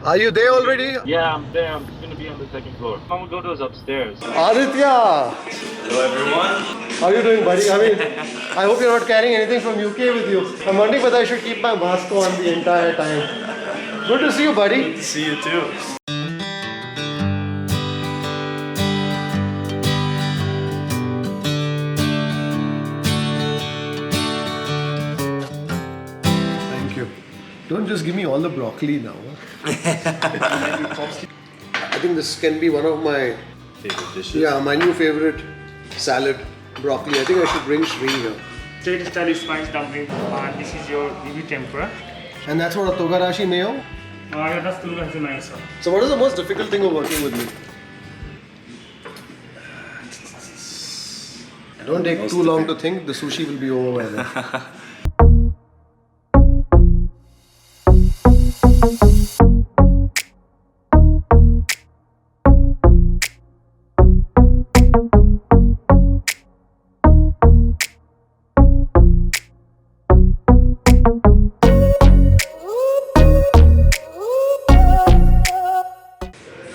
Are you there already? Yeah, I'm there. I'm going to be on the second floor. Mamagoto is upstairs. Aditya! Hello everyone. How are you doing, buddy? I hope you're not carrying anything from UK with you. I'm wondering whether I should keep my mask on the entire time. Good to see you, buddy. Good to see you too. Thank you. Don't just give me all the broccoli now. I think this can be one of my Favorite dishes? Yeah, my new favorite salad, broccoli. I think I should bring Shri here. State style is spice dumpling. This is your baby tempura. And that's what a togarashi mayo. Yeah, that's too nice. So what is the most difficult thing of working with me? Don't take too long to think, the sushi will be over by then.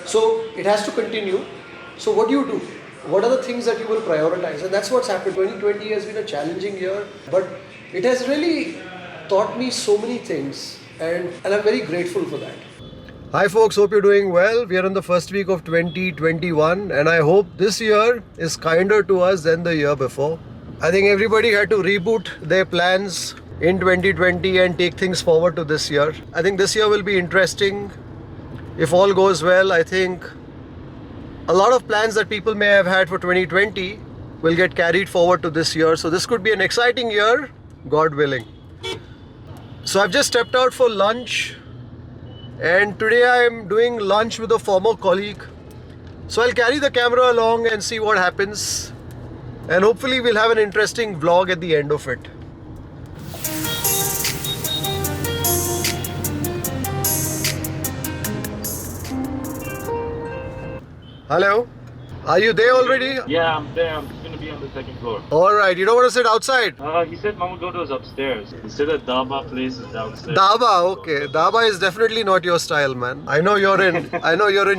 So it has to continue. So what do you do? What are the things that you will prioritize? And that's what's happened. 2020 has been a challenging year, but it has really taught me so many things, and I'm very grateful for that. Hi folks, hope you're doing well. We are in the first week of 2021 and I hope this year is kinder to us than the year before. I think everybody had to reboot their plans in 2020 and take things forward to this year. I think this year will be interesting. If all goes well, I think a lot of plans that people may have had for 2020 will get carried forward to this year. So this could be an exciting year, God willing. So I've just stepped out for lunch and today I am doing lunch with a former colleague. So I'll carry the camera along and see what happens. And hopefully we'll have an interesting vlog at the end of it. Hello? Are you there already? Yeah, I'm there. I'm going to be on the second floor. Alright, you don't want to sit outside? He said Mamagoto is upstairs. He said that Daba place is downstairs. Daba, okay. Daba is definitely not your style, man. I know you're in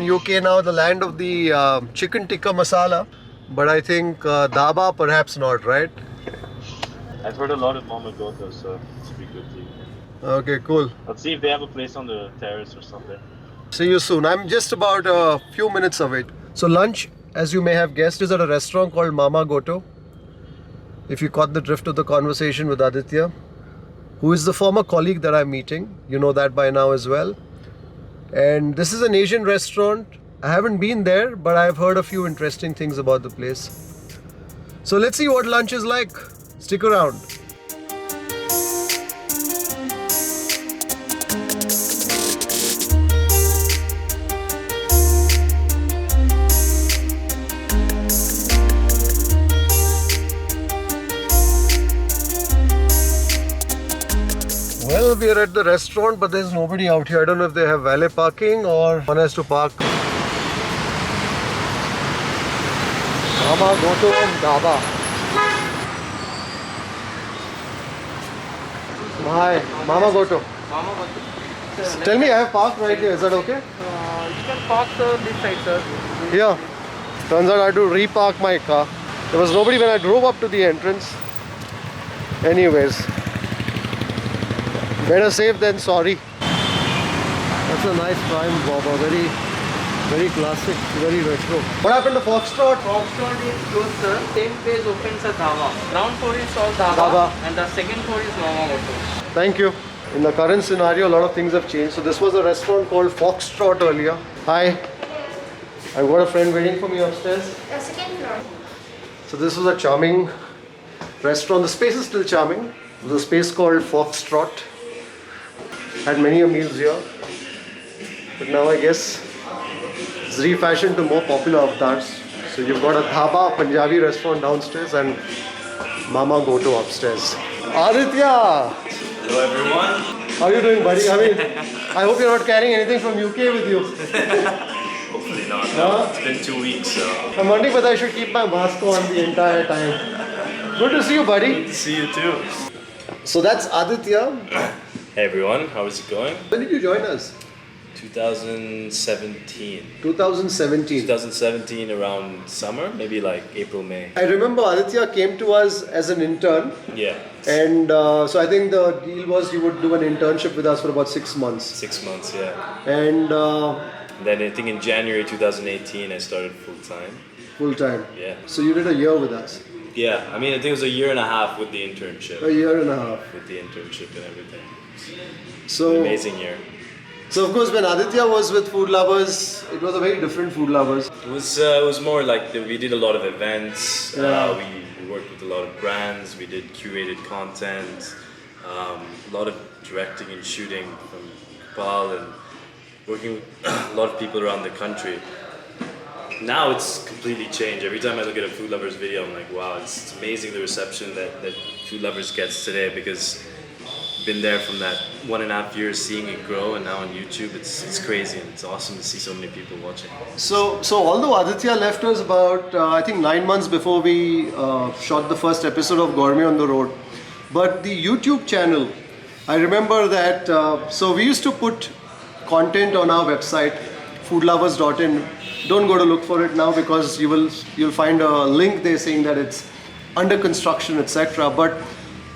UK now, the land of the chicken tikka masala. But I think Daba perhaps not, right? I've heard a lot of Mamagoto, so it should be good to you. Okay, cool. Let's see if they have a place on the terrace or something. See you soon. I'm just about a few minutes away. So lunch, as you may have guessed, is at a restaurant called Mamagoto. If you caught the drift of the conversation with Aditya, who is the former colleague that I'm meeting. You know that by now as well. And this is an Asian restaurant. I haven't been there, but I've heard a few interesting things about the place. So let's see what lunch is like. Stick around. Well, we are at the restaurant, but there's nobody out here. I don't know if they have valet parking or one has to park. Mamagoto Daba. Hi, Mamagoto. Tell me, I have parked right here. Is that okay? You can park this side, sir. Yeah. Turns out I had to repark my car. There was nobody when I drove up to the entrance. Anyways. Better safe than sorry. That's a nice prime bobber. Very, very classic, very retro. What happened to Foxtrot? Foxtrot is closed, sir. Same place opens at Dhaba. Ground floor is called Dhaba, and the second floor is Mamagoto. Thank you. In the current scenario, a lot of things have changed. So this was a restaurant called Foxtrot earlier. Hi. I've got a friend waiting for me upstairs. The second floor. So this was a charming restaurant. The space is still charming. It was a space called Foxtrot. Had many a meals here. But now I guess it's refashioned to more popular avatars. So you've got a dhaba, Punjabi restaurant downstairs and Mamagoto upstairs. Aditya! Hello everyone. How are you doing, buddy? I hope you're not carrying anything from UK with you. Hopefully not. No, it's been 2 weeks, so. I'm wondering whether I should keep my mask on the entire time. Good to see you, buddy. Good to see you too. So that's Aditya. Hey everyone, how is it going? When did you join us? 2017. 2017. 2017 around summer, maybe like April, May. I remember Aditya came to us as an intern. Yeah. And so I think the deal was you would do an internship with us for about 6 months. 6 months, yeah. And Then I think in January 2018 I started full time. full time. Yeah. So you did a year with us. Yeah, I mean I think it was a year and a half with the internship. A year and a half. With the internship and everything. So Amazing year. So of course when Aditya was with Food Lovers, it was a very different Food Lovers. It was more like we did a lot of events. Yeah. We worked with a lot of brands. We did curated content. A lot of directing and shooting from Kripal and working with a lot of people around the country. Now it's completely changed. Every time I look at a Food Lovers video, I'm like, wow, it's amazing the reception that Food Lovers gets today because I've been there from that 1.5 years, seeing it grow, and now on YouTube, it's crazy and it's awesome to see so many people watching. So although Aditya left us about I think 9 months before we shot the first episode of Gourmet on the Road, but the YouTube channel, I remember that. So we used to put content on our website, foodlovers.in. Don't go to look for it now because you'll find a link there saying that it's under construction, etc. But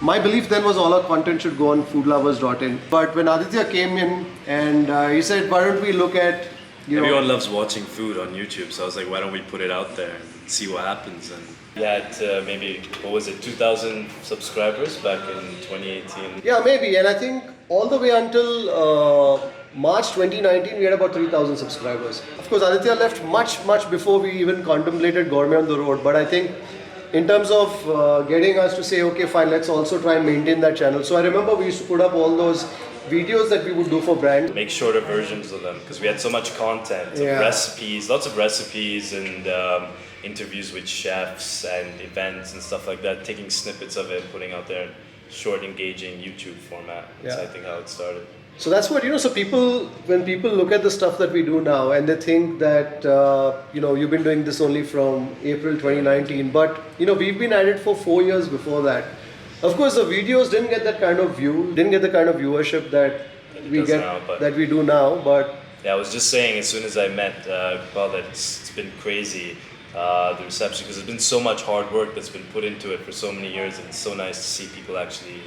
my belief then was all our content should go on foodlovers.in. But when Aditya came in and he said, why don't we look at, Everyone loves watching food on YouTube, so I was like, why don't we put it out there and see what happens? And yeah, maybe, what was it, 2,000 subscribers back in 2018. Yeah, maybe. And I think all the way until March 2019, we had about 3,000 subscribers. Of course, Aditya left much before we even contemplated Gourmet on the Road. But I think in terms of getting us to say, okay, fine, let's also try and maintain that channel. So I remember we used to put up all those videos that we would do for brand. Make shorter versions of them because we had so much content, of recipes, lots of recipes and interviews with chefs and events and stuff like that, taking snippets of it, putting out there in short, engaging YouTube format. That's I think how it started. So that's what, so when people look at the stuff that we do now and they think that, you've been doing this only from April 2019, but, we've been at it for 4 years before that. Of course, the videos didn't get that kind of viewership that we do now, but... Yeah, I was just saying, as soon as I met Kripal, that it's been crazy, the reception, because there's been so much hard work that's been put into it for so many years, and it's so nice to see people actually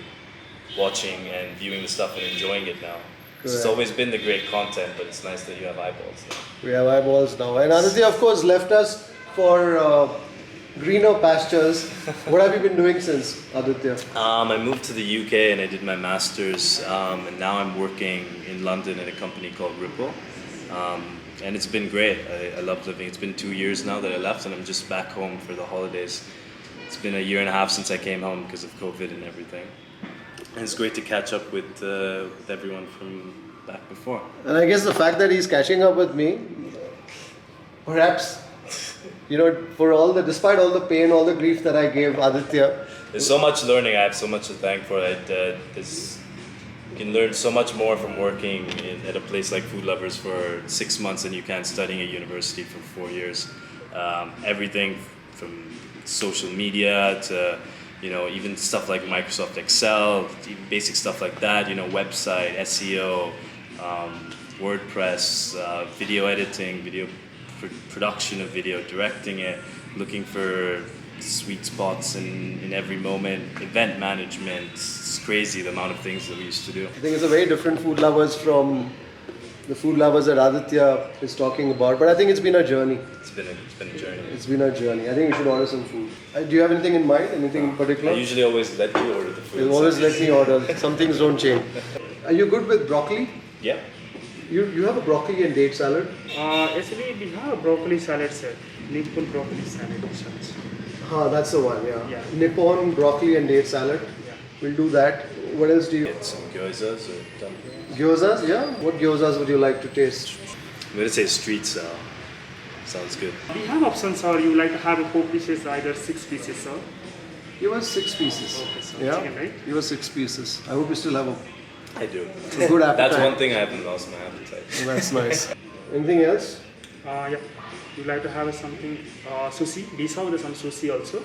watching and viewing the stuff and enjoying it now. It's always been the great content, but it's nice that you have eyeballs now. We have eyeballs now. And Aditya, of course, left us for greener pastures. What have you been doing since, Aditya? I moved to the UK and I did my master's, and now I'm working in London at a company called Kripal. And it's been great. I love living. It's been 2 years now that I left and I'm just back home for the holidays. It's been 1.5 years since I came home because of COVID and everything. And it's great to catch up with everyone from back before. And I guess the fact that he's catching up with me, perhaps, despite all the pain, all the grief that I gave Aditya. There's so much learning. I have so much to thank for it. You can learn so much more from working at a place like Food Lovers for 6 months than you can studying at university for 4 years. Everything from social media to even stuff like Microsoft Excel, even basic stuff like that, website, SEO, WordPress, video editing, video production of video, directing it, looking for sweet spots in every moment, event management. It's crazy the amount of things that we used to do. I think it's a very different Food Lovers from the Food Lovers that Aditya is talking about, but I think it's been a journey. It's been a journey. It's been a journey. I think we should order some food. Do you have anything in mind? Anything in particular? I usually always let you order the food. You always let me order. Some things don't change. Are you good with broccoli? Yeah. You have a broccoli and date salad? Actually, we have a broccoli salad, sir. Nippon broccoli salad. That's the one, Yeah. Nippon broccoli and date salad. Yeah. We'll do that. What else do you... Get some gyozas or dumplings. Gyozas, yeah? What gyozas would you like to taste? I'm going to say street style. Sounds good. We have options, sir. You like to have 4 pieces, either 6 pieces, sir. Give us 6 pieces. Okay, sir. Yeah? Chicken, right? Give us 6 pieces. I hope you still have a I do. good appetite. That's one thing I haven't lost my appetite. That's nice. Anything else? Yeah. You like to have something sushi? We serve some sushi also.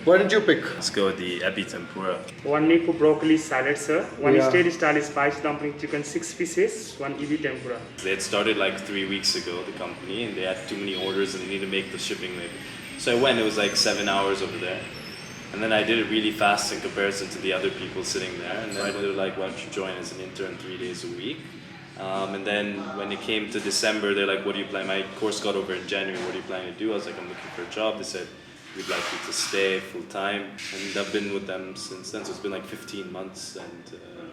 What did you pick? Let's go with the ebi tempura. One nipu broccoli salad, sir. One Yeah. steady style spice dumpling chicken, 6 pieces. One ebi tempura. They had started like 3 weeks ago, the company, and they had too many orders and they need to make the shipping late. So I went, it was like 7 hours over there. And then I did it really fast in comparison to the other people sitting there. And then they were like, why don't you join as an intern 3 days a week? And then when it came to December, they're like, what do you plan? My course got over in January, what are you planning to do? I was like, I'm looking for a job. They said, we'd like you to stay full time. And I've been with them since then. So it's been like 15 months and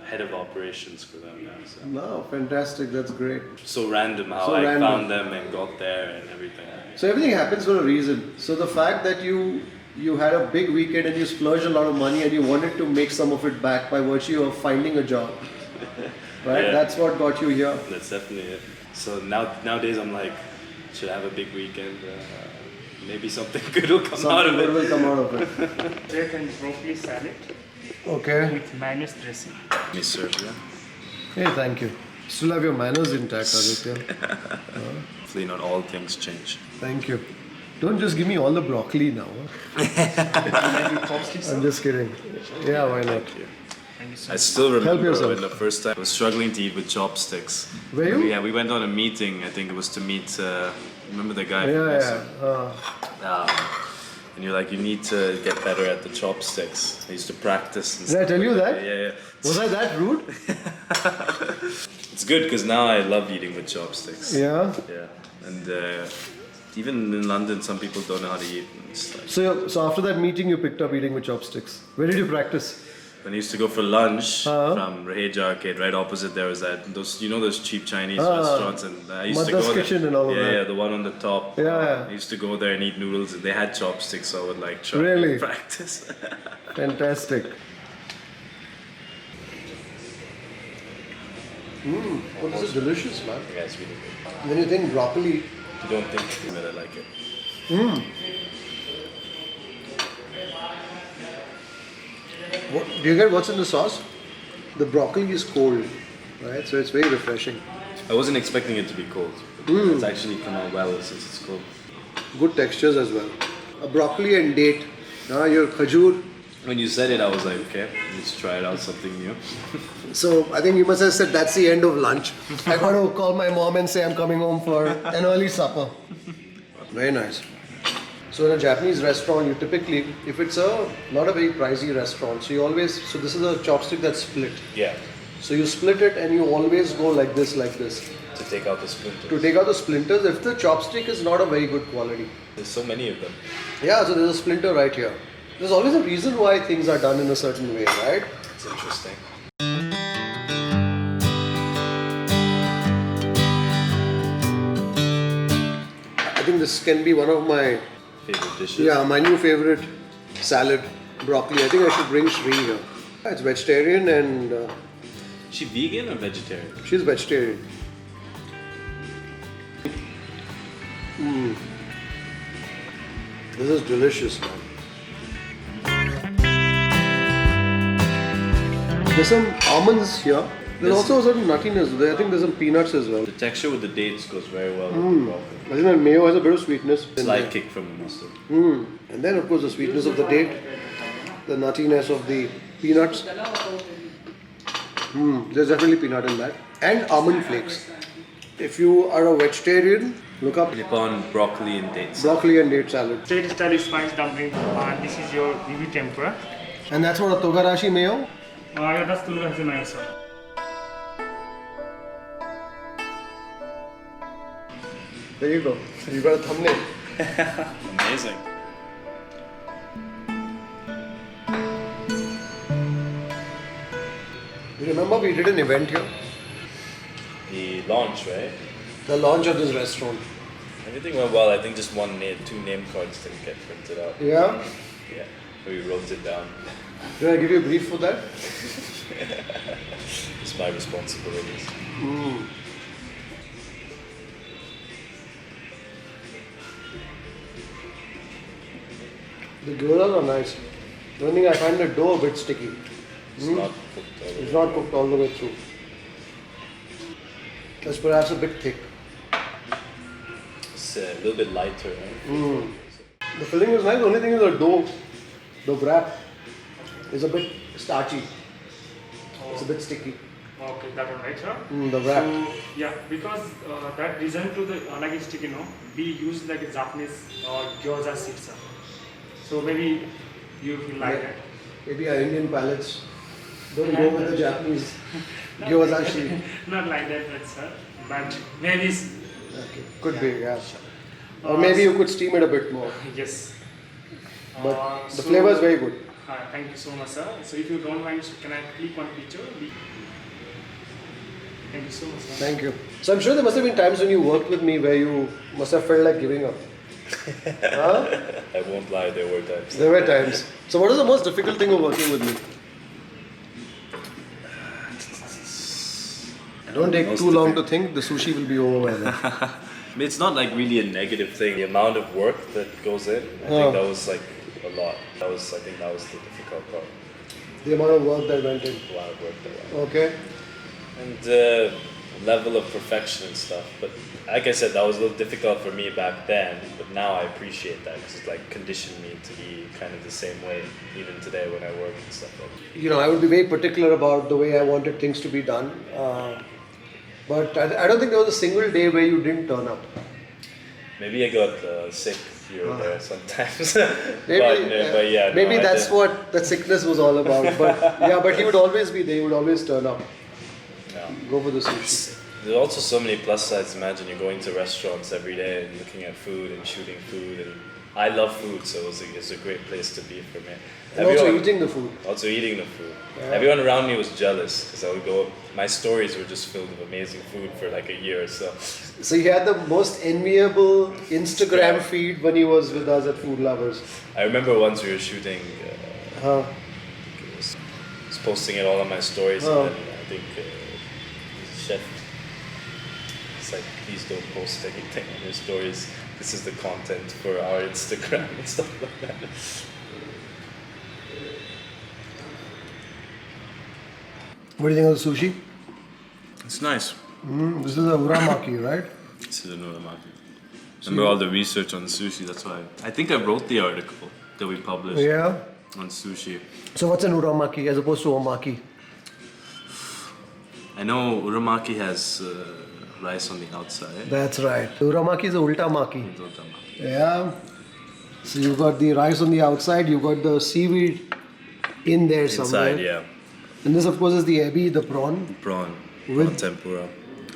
head of operations for them now. So, No, fantastic. That's great. so random how So I random. found them and got there and everything. So everything happens for a reason. So the fact that you had a big weekend and you splurged a lot of money and you wanted to make some of it back by virtue of finding a job, right? Yeah. That's what got you here. That's definitely it. So nowadays I'm like, should I have a big weekend? Maybe something good will come out of Something good it. will come out of it. Steak and broccoli salad Okay. with mayonnaise dressing. Me serve, yeah. Hey, thank you. Still have your manners intact, Aditya. Hopefully not all things change. Thank you. Don't just give me all the broccoli now. I'm just kidding. Yeah, why not? I still remember yourself. when the first time I was struggling to eat with chopsticks. Were you? Yeah, we went on a meeting. I think it was to meet. Remember the guy? from Yeah, DImSum? yeah. And you're like, you need to get better at the chopsticks. I used to practice. And Did I tell you that? Yeah. Was I that rude? It's good because now I love eating with chopsticks. Yeah. Yeah. And even in London, some people don't know how to eat. And it's like, So after that meeting, you picked up eating with chopsticks. Where did you practice? when I used to go for lunch Uh-huh. from Raheja Arcade, right opposite there was those those cheap Chinese restaurants, and I used to Madras go Kitchen there. and all of that. Yeah, the one on the top. Yeah. I used to go there and eat noodles, and they had chopsticks, so I would like try Really? and practice. Fantastic. Oh, this is delicious, man. Yeah, it's really good. When you think broccoli, You don't think that I like it. do you get what's in the sauce? The broccoli is cold, right? So it's very refreshing. I wasn't expecting it to be cold. It's actually come out well since it's cold. Good textures as well. A broccoli and date. Now your khajur. When you said it, I was like, okay, let's try it out, something new. So I think you must have said that's the end of lunch. I got to call my mom and say I'm coming home for an early supper. Very nice. So in a Japanese restaurant, you typically, if it's not a very pricey restaurant, so you always, so this is a chopstick that's split. Yeah, So you split it and you always go like this, to take out the splinter. to take out the splinters if the chopstick is not a very good quality. There's so many of them. Yeah, so there's a splinter right here. There's always a reason why things are done in a certain way, right? It's interesting. I think this can be one of my, Favorite dishes? yeah, my new favorite salad, broccoli. I think I should bring Shri here. It's vegetarian and Is she vegan or vegetarian? she's vegetarian. This is delicious, man. There's some almonds here. There's also a certain nuttiness there. I think there's some peanuts as well. The texture with the dates goes very well with the broccoli. I think that mayo has a bit of sweetness. in Slight there. kick from the mustard. And then, of course, the sweetness of the date, the nuttiness of the peanuts. There's definitely peanut in that. And almond flakes. If you are a vegetarian, look up Nippon broccoli and dates. broccoli and date salad. Steady style spice dumpling. This is your ebi tempura. And that's what a togarashi mayo. Yeah, that's Tulgasi mayo, sir. There you go. You got a thumbnail. Amazing. You remember we did an event here? The launch, right? The launch of this restaurant. Everything went well. I think just two name cards didn't get printed out. Yeah? Yeah, we wrote it down. Did I give you a brief for that? It's my responsibilities. The gyozas are nice. The only thing I find the dough a bit sticky. It's not cooked all the It's way. not cooked all the way through. It's perhaps a bit thick. It's a little bit lighter, right? The filling is nice. The only thing is the dough The wrap is a bit starchy. It's a bit sticky. Okay, that one, right, sir? The wrap. So, yeah, because that reason to the unagi sticky, we use like a Japanese gyoza seeds, sir. So maybe you will like that. Maybe our Indian palates don't go with the Japanese gyoza sheet. Not like that, sir. But maybe. Okay, could be, yeah. Or maybe you could steam it a bit more. Yes. But the flavor is very good. Thank you so much, sir. So if you don't mind, can I click one picture? Thank you so much, sir. Thank you. So I'm sure there must have been times when you worked with me where you must have felt like giving up. Huh? I won't lie, there were times. There were times. So what is the most difficult thing of working with me? Don't take too long to think, the sushi will be over by then. I mean, it's not like really a negative thing. The amount of work that goes in, I think that was like a lot. I think that was the difficult part. The amount of work that went in. A lot of work that went. Okay. And the level of perfection and stuff. But like I said, that was a little difficult for me back then. But now I appreciate that because it's like conditioned me to be kind of the same way even today when I work and stuff like that. You know, I would be very particular about the way I wanted things to be done. But I don't think there was a single day where you didn't turn up. Maybe I got sick here or there sometimes. Maybe, but yeah, maybe no, that's what that sickness was all about. But yeah, but he would always be there. He would always turn up. Yeah. Go for the sushi. There's also so many plus sides. Imagine you're going to restaurants every day and looking at food and shooting food. And I love food, so it's a great place to be for me. And also eating the food. Also eating the food. Yeah. Everyone around me was jealous because I would go. My stories were just filled with amazing food for like a year or so. So he had the most enviable Instagram feed when he was with us at Food Lovers. I remember once we were shooting. I was posting it all on my stories, and then I think the chef. It's like, please don't post anything on your stories. This is the content for our Instagram and stuff like that. What do you think of the sushi? It's nice. This is a uramaki, right? This is an uramaki. Remember all the research on sushi, that's why. I think I wrote the article that we published on sushi. So what's an uramaki as opposed to omaki? I know uramaki has rice on the outside. That's right. Uramaki is a ulta maki. Yeah. So you got the rice on the outside, you got the seaweed in there somewhere. Inside, yeah. And this of course is the ebi, the prawn. Prawn tempura.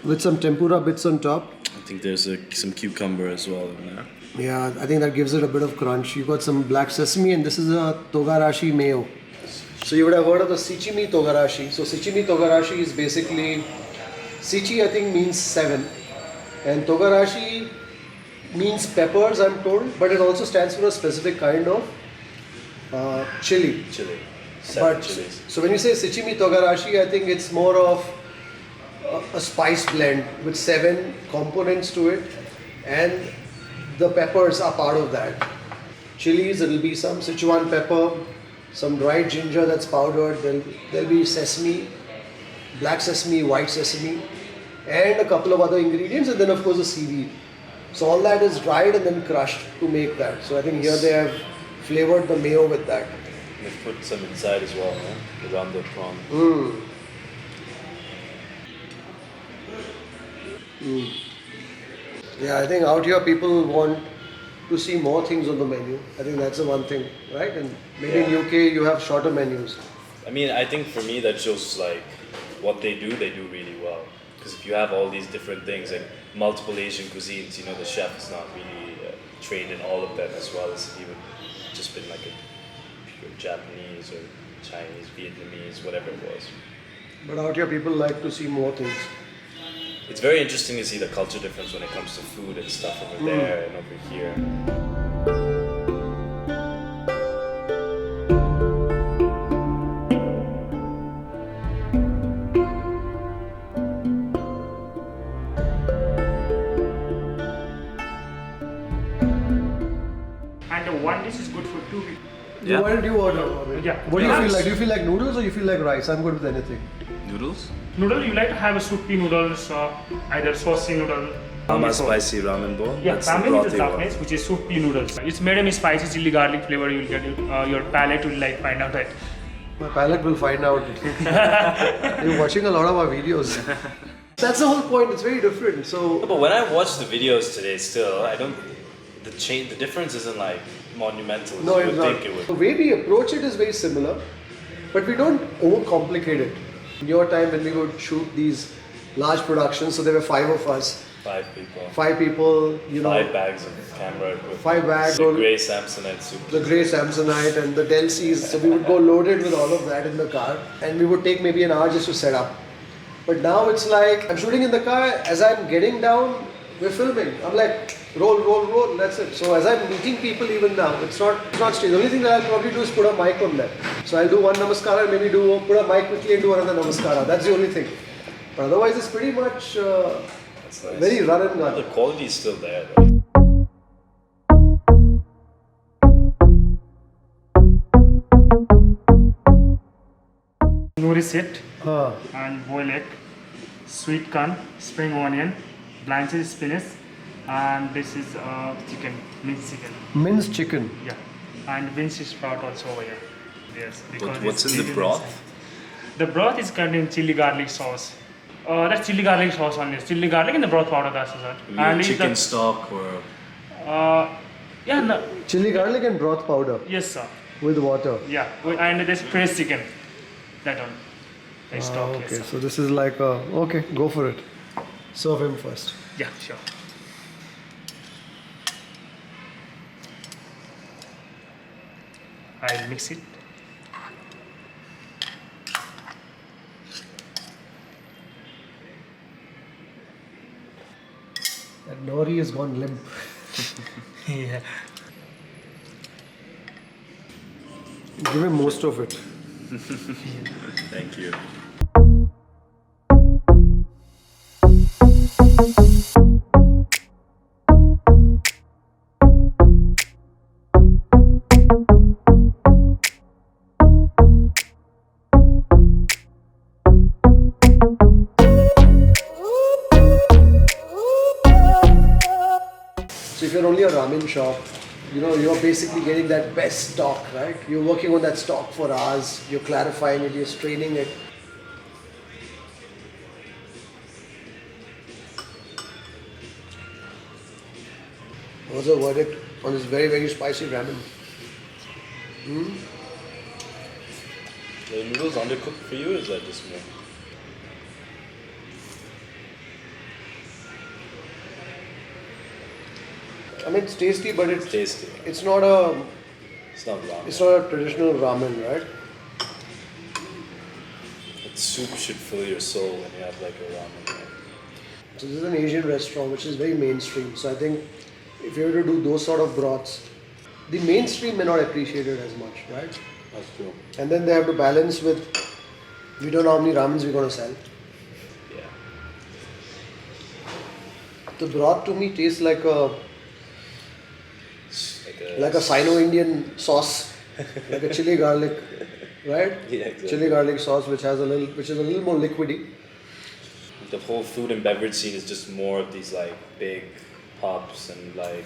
With some tempura bits on top. I think there's some cucumber as well in there. Yeah, I think that gives it a bit of crunch. You got some black sesame and this is a togarashi mayo. So you would have heard of the Shichimi Togarashi. So Shichimi Togarashi is basically, Shichi I think means 7 and Togarashi means peppers I'm told, but it also stands for a specific kind of chili. Chili. 7 chilies. So when you say Shichimi Togarashi, I think it's more of a spice blend with 7 components to it and the peppers are part of that. Chilies, it'll be some Sichuan pepper, some dried ginger that's powdered, there'll be sesame, black sesame, white sesame, and a couple of other ingredients, and then of course the seaweed. So all that is dried and then crushed to make that. So I think here they have flavored the mayo with that. They've put some inside as well, huh? Around the prawn. Yeah, I think out here people want to see more things on the menu. I think that's the one thing, right? And maybe in UK you have shorter menus. I mean, I think for me that shows like what they do really well. Because if you have all these different things and multiple Asian cuisines, you know, the chef is not really trained in all of them as well as even just been like a pure Japanese or Chinese, Vietnamese, whatever it was. But out here people like to see more things. It's very interesting to see the culture difference when it comes to food and stuff over there and over here. And one dish is good for 2 weeks. Yeah. What did you order? Yeah. What do you feel like? Do you feel like noodles or you feel like rice? I'm good with anything. Noodles? Noodle, you like to have a soupy noodles, either saucy noodle, Mama spicy ramen bowl. Yeah, That's the ramen is brothy the one. Japanese, which is soup pea noodles. It's made in spicy chili garlic flavor. You'll get your palate will like find out that. My palate will find out. You're watching a lot of our videos. That's the whole point. It's very different. So No, but when I watch the videos today, still I don't. The difference isn't like monumental. as no, you it's would not. think it would. The way we approach it is very similar, but we don't overcomplicate it. In your time when we would shoot these large productions, so there were 5 of us, 5 people. 5 people, 5 bags of camera equipment. 5 bags, The grey Samsonite suit. the grey Samsonite and the Dell C's. So we would go loaded with all of that in the car, and we would take maybe an hour just to set up. But now it's like I'm shooting in the car. As I'm getting down, we're filming. I'm like roll. That's it. So as I'm meeting people even now, it's not strange. The only thing that I'll probably do is put a mic on there. So I'll do one namaskara, maybe put a mic quickly and do another namaskara. That's the only thing. But otherwise, it's pretty much That's nice. very run and gun. The quality is still there though. Nori set Ah, and boiled egg, sweet corn, spring onion, blanched spinach, and this is chicken, minced chicken. minced chicken. Yeah, and beans sprout also over here. Yes, because What's it's in the little broth? inside. The broth is contained chili garlic sauce. That's chili garlic sauce on this. Chili garlic and the broth powder, that's it. And it's Chicken the, stock or yeah, no, Chili garlic and broth powder yes sir. with water. Yeah, and this fresh chicken. That one. The stock, Okay, yes sir. so this is like okay, go for it. Serve him first. Yeah, sure. I'll mix it. And nori has gone limp. Yeah. Give him most of it. thank you. So if you're only a ramen shop, you're basically getting that best stock, right? You're working on that stock for hours, you're clarifying it, you're straining it. What's the verdict on this very, very spicy ramen? The noodles undercooked for you, or is that just me? I mean, it's tasty, but It's tasty. it's not a It's not ramen. it's not a traditional ramen, right? But soup should fill your soul when you have like a ramen. Right? So this is an Asian restaurant which is very mainstream. So I think if you were to do those sort of broths, the mainstream may not appreciate it as much, right? That's true. And then they have to balance with, we don't know how many ramens we're going to sell. Yeah. The broth to me tastes like a It's like a Sino-Indian sauce, like a chili garlic, right? Yeah, exactly. Chili garlic sauce which is a little more liquidy. The whole food and beverage scene is just more of these like big pubs and like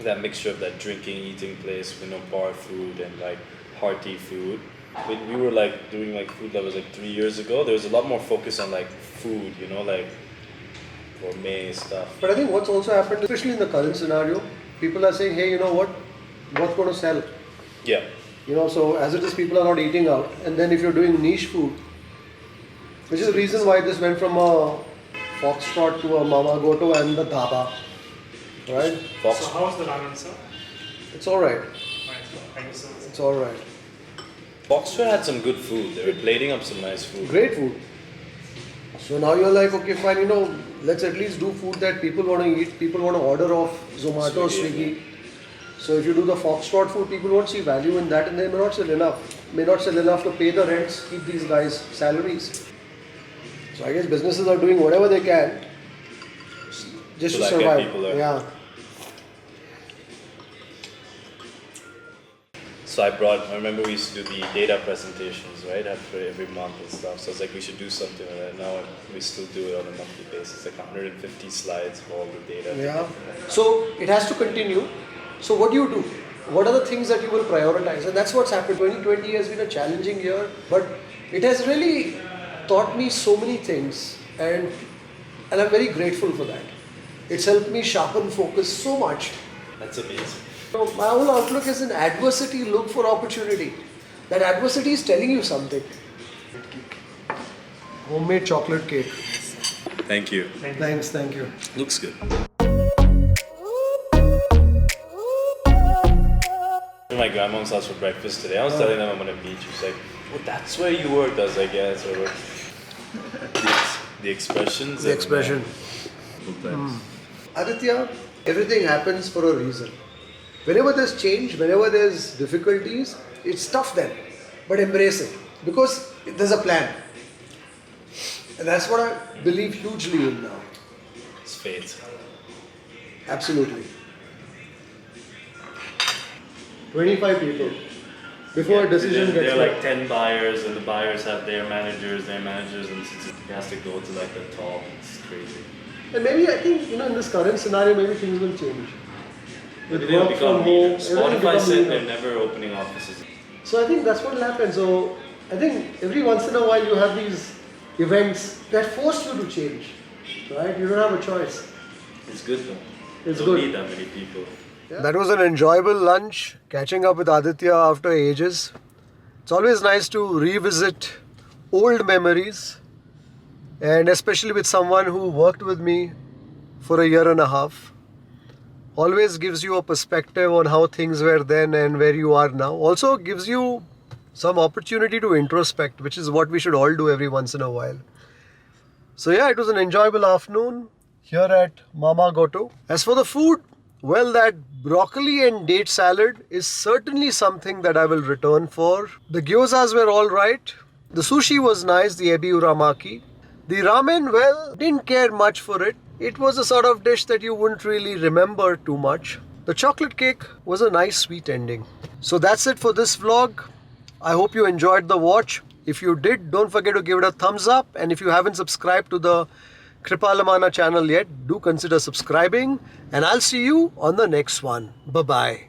that mixture of that drinking, eating place, bar food and like hearty food. When we were like doing like food that was like 3 years ago, there was a lot more focus on like food, like gourmet stuff. But I think what's also happened, especially in the current scenario, people are saying, hey, you know what's going to sell? Yeah. So as it is, people are not eating out. And then if you're doing niche food, which is the reason why this went from a Foxtrot to a Mamagoto and the dhaba, right? Fox. So how's the ramen, sir? It's alright. Thank you so much. It's alright. Foxtrot had some good food. They were plating up some nice food. Great food. So now you're like, okay, fine, let's at least do food that people want to eat. People want to order off Zomato, Swiggy. So if you do the Foxtrot food, people won't see value in that and they may not sell enough. May not sell enough to pay the rents, keep these guys' salaries. So I guess businesses are doing whatever they can just to like, get survive. people there. Yeah. So I remember we used to do the data presentations, right, after every month and stuff. So it's like we should do something with that. Now we still do it on a monthly basis, like 150 slides of all the data. Yeah. So it has to continue. So what do you do? What are the things that you will prioritize? And that's what's happened. 2020 has been a challenging year, but it has really taught me so many things, and I'm very grateful for that. It's helped me sharpen focus so much. That's amazing. So my whole outlook is in adversity, look for opportunity. That adversity is telling you something. Homemade chocolate cake. Thank you. Thanks, thank you. Looks good. My grandma's house for breakfast today. I was telling them I'm on a beach. She's like, "Oh, that's where you worked." I was like, "Yeah, that's where I worked." The expressions. The expression. Aditya, everything happens for a reason. Whenever there's change, whenever there's difficulties, it's tough then. But embrace it. Because there's a plan. And that's what I believe hugely in now. It's fate. Absolutely. 25 people. Before a decision gets There are made. like 10 buyers, and the buyers have their managers, and since it has to go to like the top, it's crazy. And maybe I think, in this current scenario, maybe things will change. With Maybe they'll work become from home, leaders. everything Spotify become said leaner. they're never opening offices. So I think that's what will happen. So I think every once in a while you have these events that force you to change. Right? You don't have a choice. It's good though. It's Don't good. need that many people. That was an enjoyable lunch, catching up with Aditya after ages. It's always nice to revisit old memories, and especially with someone who worked with me for a year and a half. Always gives you a perspective on how things were then and where you are now. Also gives you some opportunity to introspect, which is what we should all do every once in a while. So yeah, it was an enjoyable afternoon here at Mamagoto. As for the food, well, that broccoli and date salad is certainly something that I will return for. The gyozas were alright. The sushi was nice, the ebi uramaki. The ramen, well, didn't care much for it. It was a sort of dish that you wouldn't really remember too much. The chocolate cake was a nice sweet ending. So that's it for this vlog. I hope you enjoyed the watch. If you did, don't forget to give it a thumbs up. And if you haven't subscribed to the Kripal Amanna channel yet, do consider subscribing. And I'll see you on the next one. Bye-bye.